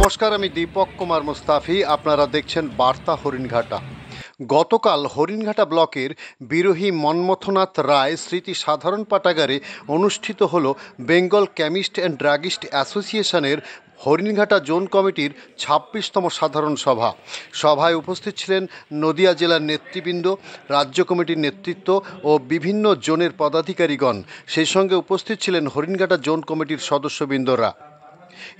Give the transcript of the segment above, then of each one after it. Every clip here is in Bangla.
নমস্কার, আমি দীপক কুমার মুস্তাফি। আপনারা দেখছেন বার্তা হরিণঘাটা। গতকাল হরিণঘাটা ব্লকের বিরোহী মন্মথনাথ রায় স্মৃতি সাধারণ পাঠাগারে অনুষ্ঠিত হল বেঙ্গল কেমিস্ট অ্যান্ড ড্রাগিস্ট অ্যাসোসিয়েশনের হরিণঘাটা জোন কমিটির ২৬তম সাধারণ সভা। সভায় উপস্থিত ছিলেন নদিয়া জেলার নেতৃবৃন্দ, রাজ্য কমিটির নেতৃত্ব ও বিভিন্ন জোনের পদাধিকারীগণ। সেই সঙ্গে উপস্থিত ছিলেন হরিণঘাটা জোন কমিটির সদস্যবৃন্দরা।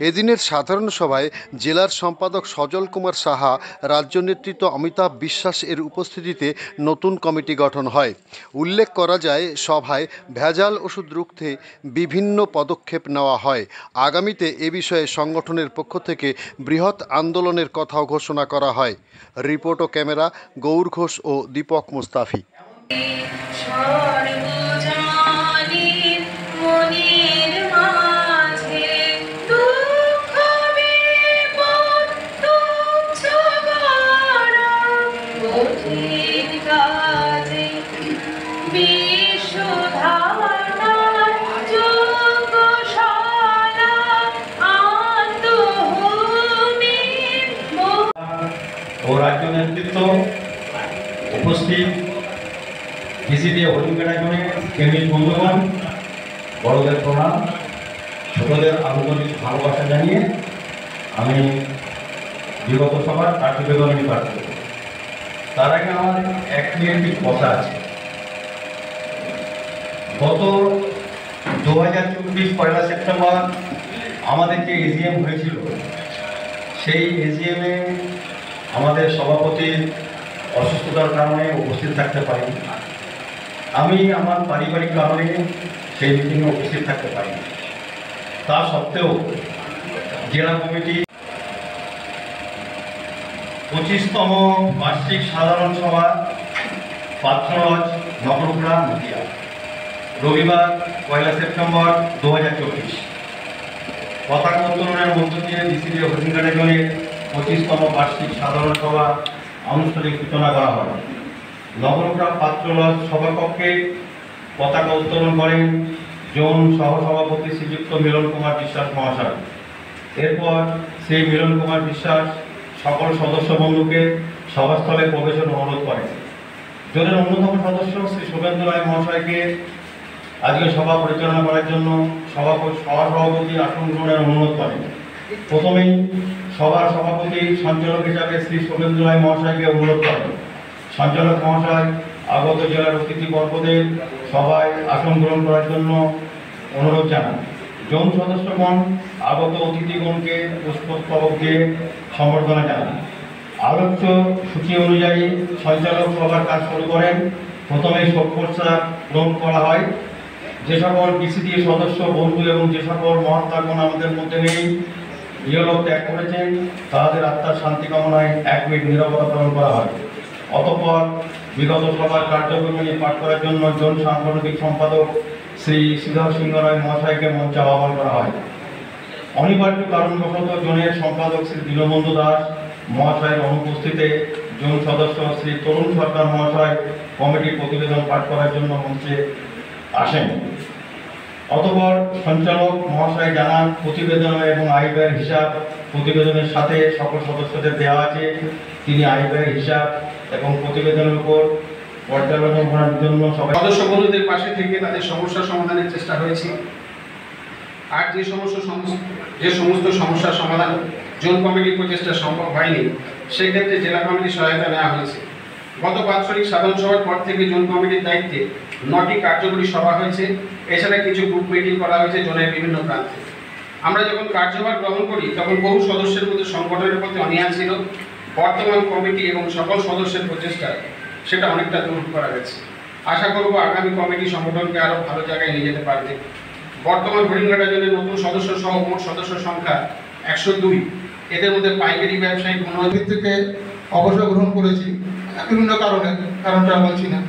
এদিনের সাধারণ সভায় জেলার সম্পাদক সজল কুমার সাহা, রাজ্য নেতৃত্ব অমিতাভ বিশ্বাস এর উপস্থিতিতে নতুন কমিটি গঠন হয়। উল্লেখ করা যায়, সভায় ভেজাল ওষুধ রুখতে বিভিন্ন পদক্ষেপ নেওয়া হয়। আগামীতে এ বিষয়ে সংগঠনের পক্ষ থেকে বৃহৎ আন্দোলনের কথাও ঘোষণা করা হয়। রিপোর্ট ও ক্যামেরা গৌর ঘোষ ও দীপক মুস্তাফি। ও রাজ্য নেতৃত্ব উপস্থিত বিসিডি হরিণঘাটা জোনে কেমিস্ট বন্ধুগণ, বড়দের প্রণাম, ছোটদের আন্তরিক ভালোবাসা জানিয়ে আমি বিগত সভার কার্যবিবরণী পাঠ করব। তার আগে আমার এক মিনিট কথা আছে। গত 2024 পয়লা সেপ্টেম্বর আমাদের যে এজিএম হয়েছিল, সেই এজিএমে আমাদের সভাপতির অসুস্থতার কারণে উপস্থিত থাকতে পারিনি। আমি আমার পারিবারিক কারণে সেই মিটিংয়ে উপস্থিত থাকতে পারিনি। তা সত্ত্বেও জেলা কমিটি 25তম বার্ষিক সাধারণ সভা পাত্রলজ, নগরপুরা, নদিয়া, রবিবার 1 সেপ্টেম্বর 2024 পতাকা উত্তোলনের মধ্য দিয়ে বিসিডি হরিণঘাটা জোনের 25তম বার্ষিক সাধারণ সভা আনুষ্ঠানিক সূচনা করা হয়। নগরপুরা পাত্রলজ সভাকক্ষে পতাকা উত্তোলন করেন জোন সহসভাপতি শ্রীযুক্ত মিলন কুমার বিশ্বাস মহাশয়। এরপর সেই মিলন কুমার বিশ্বাস সকল সদস্য বন্ধুকে সভাস্থলে প্রবেশের অনুরোধ করেন। জোনের অন্যতম সদস্য শ্রী শুভেন্দু রায় মহাশয়কে আজকে সভা পরিচালনা করার জন্য সভাপতি আসন গ্রহণের অনুরোধ করেন। প্রথমেই সভার সভাপতি সঞ্চালক হিসাবে শ্রী শুভেন্দু রায় মহাশয়কে অনুরোধ করেন। সঞ্চালক মহাশয় আগত জেলার অতিথিবর্গদের সভায় আসন গ্রহণ করার জন্য অনুরোধ জানান। জোন সদস্যগণ আগত অতিথিগণকে পুষ্পস্তবক দিয়ে সম্বর্ধনা জানান। আলোচ্য সূচি অনুযায়ী সঞ্চালক সভার কাজ শুরু করেন। প্রথমে শোকবর্ষা গ্রহণ করা হয়। যে সকল বিসিডি সদস্য বন্ধু এবং যে সকল মহাত্মাগণ আমাদের মধ্যে নেই, ইহলোক ত্যাগ করেছেন, তাদের আত্মার শান্তি কামনায় 1 মিনিট নীরবতা পালন করা হয়। অতঃপর বিগত সভার কার্যক্রমে পাঠ করার জন্য জোন সাংগঠনিক সম্পাদক শ্রী শ্রীধর সিংহ রায় মহাশয়কে মঞ্চে আহ্বান করা হয়। অনিবার্য কারণবশত জোনের সম্পাদক শ্রী দীনবন্ধু দাস মহাশয়ের অনুপস্থিতিতে জোন সদস্য শ্রী তরুণ সরকার মহাশয় কমিটির প্রতিবেদন পাঠ করার জন্য মঞ্চে আসেন। অতঃপর সঞ্চালক মহাশয় জানান, প্রতিবেদন এবং আয় ব্যয়ের হিসাব প্রতিবেদনের সাথে সকল সদস্যদের দেওয়া আছে। তিনি আয় ব্যয়ের হিসাব এবং প্রতিবেদনের উপর পর্যালোচনা করার জন্য সদস্য বন্ধুদের পাশে থেকে তাদের সমস্যা সমাধানের চেষ্টা হয়েছে। আর যে সমস্ত সমস্যার সমাধান জোন কমিটির প্রচেষ্টা সম্ভব হয়নি, সেক্ষেত্রে জেলা কমিটির সহায়তা নেওয়া হয়েছে। গত বাৎসরিক সাধারণ সভার পর থেকে জোন কমিটির দায়িত্বে 9টি কার্যকরী সভা হয়েছে। এছাড়া কিছু গ্রুপ মিটিং করা হয়েছে জোনের বিভিন্ন প্রান্তে। আমরা যখন কার্যভার গ্রহণ করি তখন বহু সদস্যের মধ্যে সংগঠনের প্রতি অনীহা ছিল। বর্তমান কমিটি এবং সকল সদস্যের প্রচেষ্টায় সেটা অনেকটা দূর করা গেছে। আশা করব আগামী কমিটি সংগঠনকে আরও ভালো জায়গায় নিয়ে যেতে পারবে। বর্তমান হরিণঘাটা জোনের নতুন সদস্য সহ মোট সদস্য সংখ্যা 102। এদের মধ্যে পাইকারি ব্যবসায়িক মনোভাব থেকে অবসর গ্রহণ করেছি বিভিন্ন কারণটা বলছি না।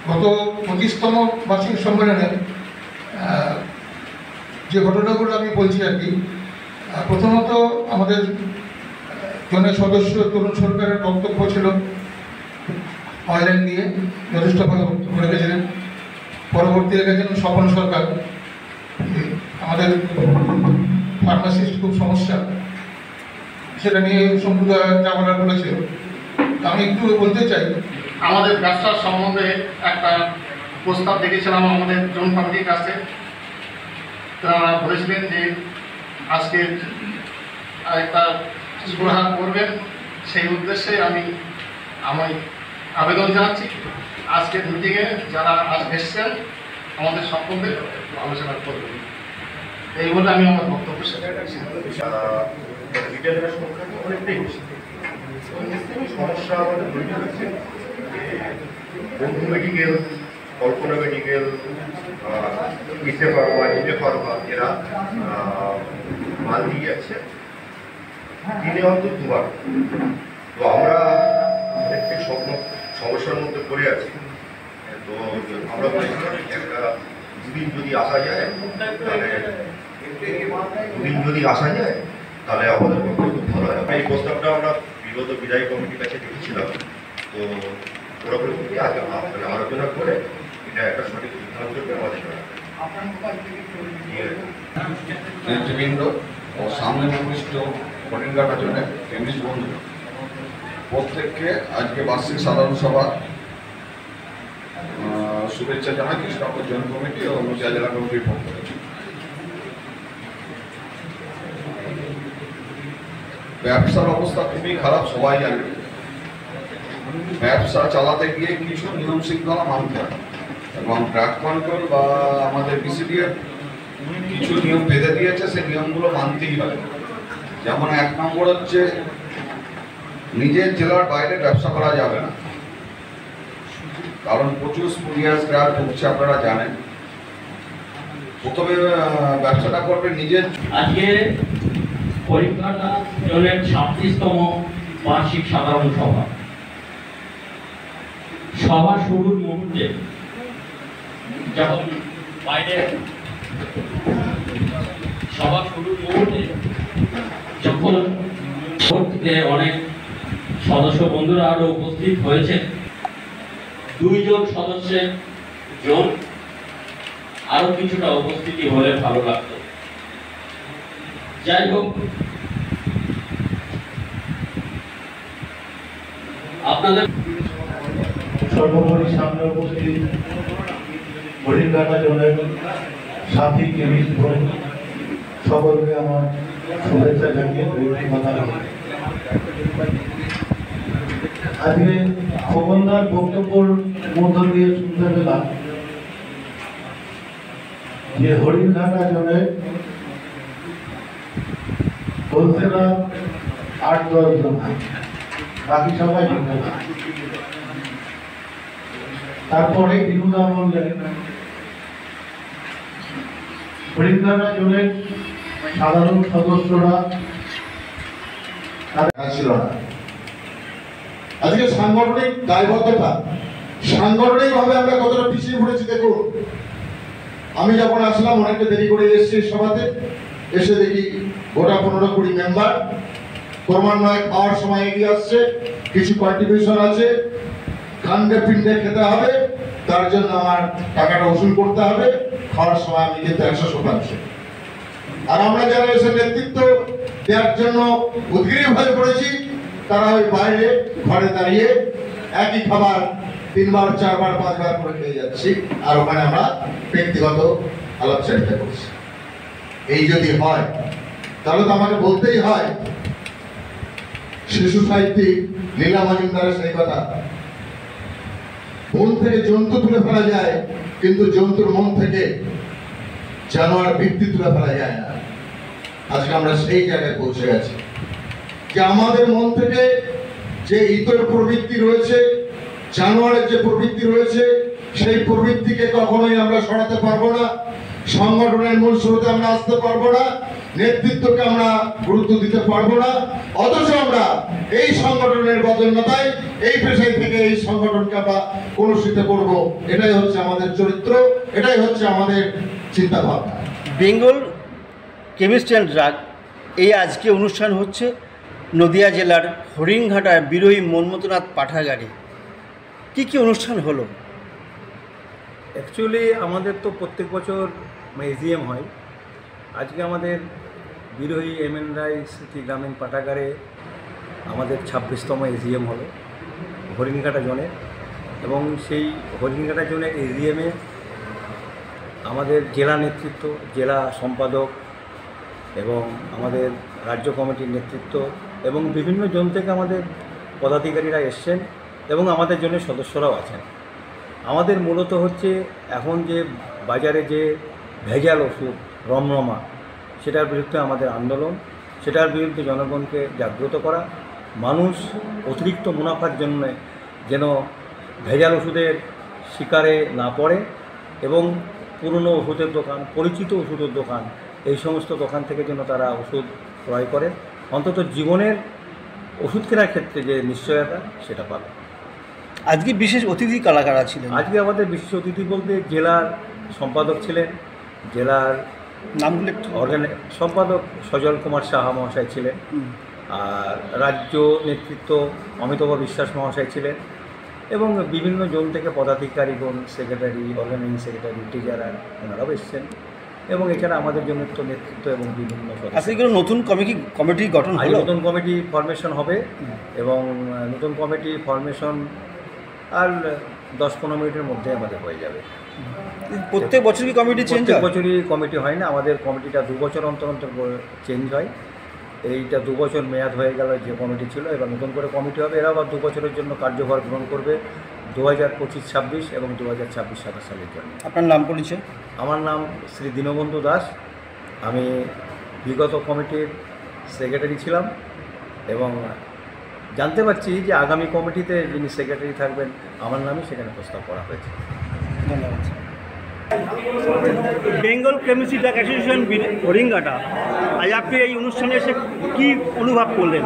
গত 25তম বার্ষিক সম্মেলনে যে ঘটনাগুলো আমি বলছি আর কি, প্রথমত আমাদের জনের সদস্য তরুণ সরকারের বক্তব্য ছিল অনলাইন নিয়ে যথেষ্ট ভালো বক্তব্য রেখেছিলেন। পরবর্তী রেখেছেন স্বপন সরকার, আমাদের ফার্মাসিস্ট খুব সমস্যা, সেটা নিয়ে সম্প্রদায় জামালা বলেছে। আমি একটু বলতে চাই, আমাদের ব্যবসার সম্বন্ধে একটা প্রস্তাব দেখেছিলাম আমাদের জোন কমিটির কাছে। তারা বলেছিলেন যে আজকে একটা সুরাহা করবেন, সেই উদ্দেশ্যে আমি আবেদন জানাচ্ছি আজকের মিটিংয়ে যারা আজ এসছেন আমাদের সম্বন্ধে আলোচনা করবেন। এই বলে আমি আমার বক্তব্য শেষ করছি। রিটেলের সংখ্যা অনেকটাই বেশি। সমস্যা আমাদের তৈরি হয়েছে বন্ধু মেডিকেল, কল্পনা মেডিকেল, ইসে ফার্মা, ইজে ফার্মা এরা মাল দিয়ে যাচ্ছে দিনে অন্তত দুবার। তো আমরা একটি সমস্যার মধ্যে পড়ে আছি। তো আমরা বলেছিলাম একটা দুদিন যদি আসা যায় তাহলে আমাদের পক্ষে খুব ভালো হয়। এই প্রস্তাবটা আমরা বিগত বিদায়ী কমিটির কাছে দেখেছিলাম। তো ওরা পরিস্থিতি আগে আলোচনা করে এটা একটা সঠিক সিদ্ধান্ত আমাদের নেতৃবৃন্দ ও সামনে নির্দিষ্ট হরিণঘাটা জন্য কেমিস্ট বন্ধু প্রত্যেককে আজকে বার্ষিক সাধারণ সভা শুভেচ্ছা জানাই কৃষ্ণনগর জোন কমিটি ও নদিয়া জেলা কমিটির পক্ষ থেকে। ব্যবসার অবস্থা খুবই খারাপ, সবাই জানে। ব্যবসা চালাতে গিয়ে কিছু নিয়ম শৃঙ্খলা মানতে হয় এবং ড্রাগ কন্ট্রোল বা আমাদের বিসিডিএফ কিছু নিয়ম বেঁধে দিয়েছে, সেই নিয়মগুলো মানতেই হবে। যেমন 1 নম্বর হচ্ছে নিজের জেলার বাইরে ব্যবসা করা যাবে না, কারণ প্রচুর স্পুরিয়াস ড্রাগ ঢুকছে, আপনারা জানেন। প্রথমে ব্যবসাটা করবে নিজের। আজকে হরিণঘাটা জোনের 36তম বার্ষিক সাধারণ সভা। সভা শুরুর মুহূর্তে যখন বাইরে অনেক সদস্য বন্ধুরা আরো উপস্থিত হয়েছে, 2 জন সদস্যের জোন আরো কিছুটা উপস্থিতি হলে ভালো লাগতো। যাই হোক, আপনাদের সর্বোপরি সামনে উপস্থিত হরিণঘাটা জোনের সাথী কেমিস্ট বোন সকলকে আমার শুভেচ্ছা জানিয়ে দুটি কথা। আজকে খোকনদার বক্তব্যের মধ্য দিয়ে শুনতে পেলাম যে হরিণঘাটা জোনের হোলসেলার 8-10 জন, বাকি সবাই ঢুকে না। তারপরে বিনুদা বললেন হরিণঘাটা জোনের সাধারণ সদস্যরা ছিল না। আজকে সাংগঠনিক দায়বদ্ধতা, সাংগঠনিকভাবে আমরা কতটা পিছিয়ে পড়েছি দেখুন। আমি যখন আসলাম অনেকটা দেরি করে এসেছি সভাতে, এসে দেখি গোটা 15-20 মেম্বার ক্রমান্বয়ে খাওয়ার সময় এগিয়ে আসছে। কিছু কন্ট্রিবিউশন আছে, খান্ডে পিন্ডে খেতে হবে, তার জন্য আমার টাকাটা উসুল করতে হবে। খাওয়ার সময় আমি কিন্তু 100%। আর আমরা যারা এসে নেতৃত্ব দেওয়ার জন্য উদ্গ্রীব হয়ে পড়েছি, তারা ওই বাইরে ঘরে দাঁড়িয়ে একই খাবার 3বার 4বার 5বার করে খেয়ে যাচ্ছি, আর ওখানে আমরা ব্যক্তিগত আলাপচারিতা করছি। এই যদি হয় তাহলে তো আমাকে বলতেই হয়, শিশু সাহিত্যিক লীলা মজুমদারের সেই কথা, মন থেকে জন্তু তুলে ফেলা যায় কিন্তু জন্তুর মন থেকে জানোয়ার বৃত্তি তুলে ফেলা যায় না। আজকে আমরা সেই জায়গায় পৌঁছে গেছি যে আমাদের মন থেকে যে ইতর প্রবৃত্তি রয়েছে, জানোয়ারের যে প্রবৃত্তি রয়েছে, সেই প্রবৃত্তিকে কখনোই আমরা সরাতে পারবো না। সংগঠনের মূল স্রোতে আমরা আসতে পারবো না, নেতৃত্বকে আমরা গুরুত্ব দিতে পারবো না। অথচ আমরা এই সংগঠনের বদলতায় এই পেশায় থেকে এই সংগঠনকে আমরা কলুষিত করব। এটাই হচ্ছে আমাদের চরিত্র, এটাই হচ্ছে আমাদের চিন্তা ভাবনা। বেঙ্গল কেমিস্ট অ্যান্ড ড্রাগ এই আজকে অনুষ্ঠান হচ্ছে নদিয়া জেলার হরিণঘাটার বিরোহী মন্মথনাথ পাঠাগারে। কি অনুষ্ঠান হলো? অ্যাকচুয়ালি আমাদের তো প্রত্যেক বছর এজিএম হয়। আজকে আমাদের বিরোহী এমএন রায় স্মৃতি গ্রামীণ পাঠাগারে আমাদের 26তম এজিএম হলো হরিণঘাটা জোনে, এবং সেই হরিণঘাটা জোনের এজিএমে আমাদের জেলা নেতৃত্ব, জেলা সম্পাদক এবং আমাদের রাজ্য কমিটির নেতৃত্ব এবং বিভিন্ন জন থেকে আমাদের পদাধিকারীরা এসছেন এবং আমাদের জন্য সদস্যরাও আছেন। আমাদের মূলত হচ্ছে এখন যে বাজারে যে ভেজাল ওষুধ রমরমা, সেটার বিরুদ্ধে আমাদের আন্দোলন, সেটার বিরুদ্ধে জনগণকে জাগ্রত করা, মানুষ অতিরিক্ত মুনাফার জন্য যেন ভেজাল ওষুধের শিকারে না পড়ে এবং পুরনো ওষুধের দোকান, পরিচিত ওষুধের দোকান, এই সমস্ত দোকান থেকে যেন তারা ওষুধ ক্রয় করে, অন্তত জীবনের ওষুধ কেনার ক্ষেত্রে যে নিশ্চয়তা সেটা পাবে। আজকে বিশেষ অতিথি কারা ছিলেন? আজকে আমাদের বিশেষ অতিথি বলতে জেলার সম্পাদক ছিলেন, জেলার নামগুলো একটু সম্পাদক সজল কুমার সাহা মহাশয় ছিলেন, আর রাজ্য নেতৃত্ব অমিতাভ বিশ্বাস মহাশয় ছিলেন এবং বিভিন্ন জন থেকে পদাধিকারীগণ, সেক্রেটারি, অর্গানাইজিং সেক্রেটারি, টিচাররা ওনারাও এসছেন এবং এছাড়া আমাদের জন্য তো নেতৃত্ব এবং বিভিন্ন আজকে নতুন কমিটি গঠন হলো, নতুন কমিটি ফরমেশন হবে এবং নতুন কমিটি ফরমেশন আর 10-15 মিনিটের মধ্যে আমাদের হয়ে যাবে। প্রত্যেক বছর কি কমিটি চেঞ্জ হয়? প্রত্যেক বছরই কমিটি হয় না, আমাদের কমিটিটা 2 বছর অন্তর অন্তর চেঞ্জ হয়। এইটা 2 বছর মেয়াদ হয়ে গেল যে কমিটি ছিল, এবার নতুন করে কমিটি হবে। এরা আবার 2 বছরের জন্য কার্যভার গ্রহণ করবে 2025-26 এবং 2026-27 সালের জন্য। আপনার নাম পরিচয়? আমার নাম শ্রী দীনবন্ধু দাস। আমি বিগত কমিটির সেক্রেটারি ছিলাম এবং জানতে পারছি যে আগামী কমিটিতে যিনি সেক্রেটারি থাকবেন আমার নামই সেখানে প্রস্তাব করা হয়েছে। ধন্যবাদ। Bengal chemistry drug association Haringhata, আজ আপনি এই অনুষ্ঠানে এসে কী অনুভব করলেন?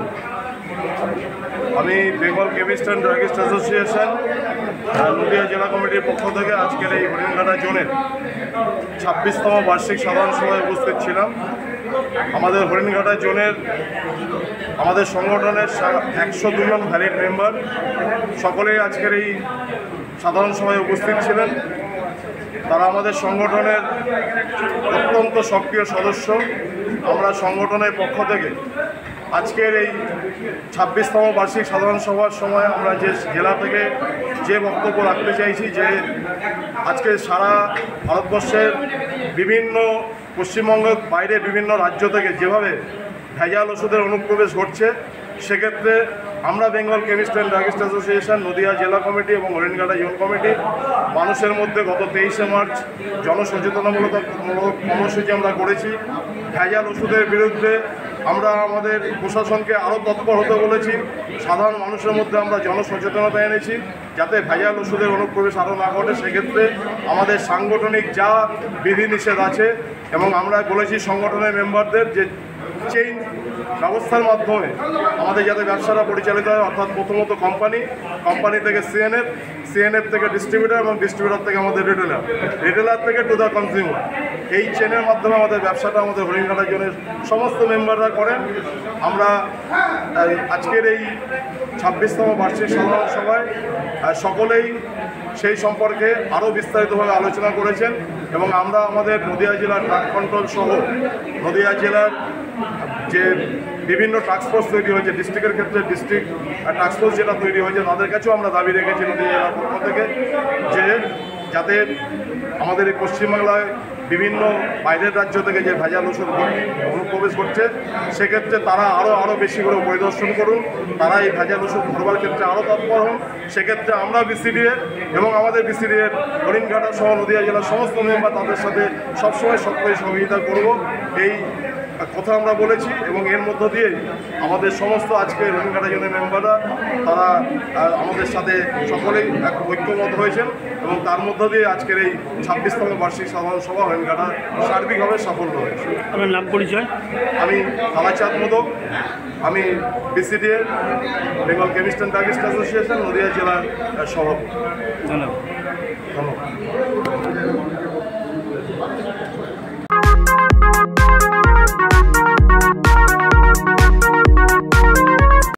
আমি Bengal chemist and druggist association Nadia জেলা কমিটির পক্ষ থেকে আজকের এই হরিণঘাটা জোনের 26তম বার্ষিক সাধারণ সভায় উপস্থিত ছিলাম। আমাদের হরিণঘাটা জোনের আমাদের সংগঠনের 102 জন ভ্যালিড মেম্বার সকলেই আজকের এই সাধারণ সভায় উপস্থিত ছিলেন। তারা আমাদের সংগঠনের অত্যন্ত সক্রিয় সদস্য। আমরা সংগঠনের পক্ষ থেকে আজকের এই 26তম বার্ষিক সাধারণ সভার সময় আমরা যে জেলা থেকে যে বক্তব্য রাখতে চাইছি যে আজকে সারা ভারতবর্ষের বিভিন্ন পশ্চিমবঙ্গের বাইরে বিভিন্ন রাজ্য থেকে যেভাবে ভেজাল ওষুধের অনুপ্রবেশ ঘটছে, সেক্ষেত্রে আমরা Bengal chemist and druggist association Nadia জেলা কমিটি এবং হরিণঘাটা জোন কমিটি মানুষের মধ্যে গত 23শে মার্চ জনসচেতনামূলক কর্মসূচি আমরা করেছি। ভেজাল ওষুধের বিরুদ্ধে আমরা আমাদের প্রশাসনকে আরও তৎপর হতে বলেছি। সাধারণ মানুষের মধ্যে আমরা জনসচেতনতা এনেছি যাতে ভেজাল ওষুধের অনুপ্রবেশ আরও না ঘটে। সেক্ষেত্রে আমাদের সাংগঠনিক যা বিধিনিষেধ আছে এবং আমরা বলেছি সংগঠনের মেম্বারদের যে চেইন ব্যবস্থার মাধ্যমে আমাদের যাতে ব্যবসাটা পরিচালিত হয়, অর্থাৎ প্রথমত কোম্পানি থেকে সিএনএফ থেকে ডিস্ট্রিবিউটার এবং ডিস্ট্রিবিউটার থেকে আমাদের রিটেলার থেকে টু দ্য কনজিউমার, এই চেনের মাধ্যমে আমাদের ব্যবসাটা আমাদের হরিণঘাটা জোনের সমস্ত মেম্বাররা করেন। আমরা আজকের এই 26তম বার্ষিক সাধারণ সভায় সকলেই সেই সম্পর্কে আরও বিস্তারিতভাবে আলোচনা করেছেন এবং আমরা আমাদের নদিয়া জেলার ড্রাগ কন্ট্রোল সহ নদিয়া জেলার যে বিভিন্ন টাস্কফোর্স তৈরি হয়েছে, ডিস্ট্রিক্টের ক্ষেত্রে ডিস্ট্রিক্ট টাস্কফোর্স যেটা তৈরি হয়েছে, তাদের কাছেও আমরা দাবি রেখেছি নদিয়া জেলার পক্ষ থেকে যে যাতে আমাদের এই পশ্চিমবাংলায় বিভিন্ন বাইরের রাজ্য থেকে যে ভেজাল ওষুধ অনুপ্রবেশ করছে, সেক্ষেত্রে তারা আরও বেশি করে পরিদর্শন করুন, তারা এই ভেজাল ওষুধ ধরবার ক্ষেত্রে আরও তৎপর হন। সেক্ষেত্রে আমরা বিসিডিএ এবং আমাদের বিসিডিএর হরিণঘাটা সহ নদিয়া জেলার সমস্ত মেম্বার তাদের সাথে সবসময় সক্রিয় সহযোগিতা করব, এই কথা আমরা বলেছি। এবং এর মধ্য দিয়ে আমাদের সমস্ত আজকে হরিণঘাটা জোনের মেম্বাররা তারা আমাদের সাথে সকলেই এক ঐক্যমত হয়েছেন এবং তার মধ্য দিয়ে আজকের এই 26তম বার্ষিক সাধারণ সভা হরিণঘাটা সার্বিকভাবে সাফল্য হয়েছে। আমার নাম পরিচয়? আমি কালাচাঁদ মোদক, আমি BCDA Bengal chemist and druggist association Nadia জেলার সভাপতি। ধন্যবাদ।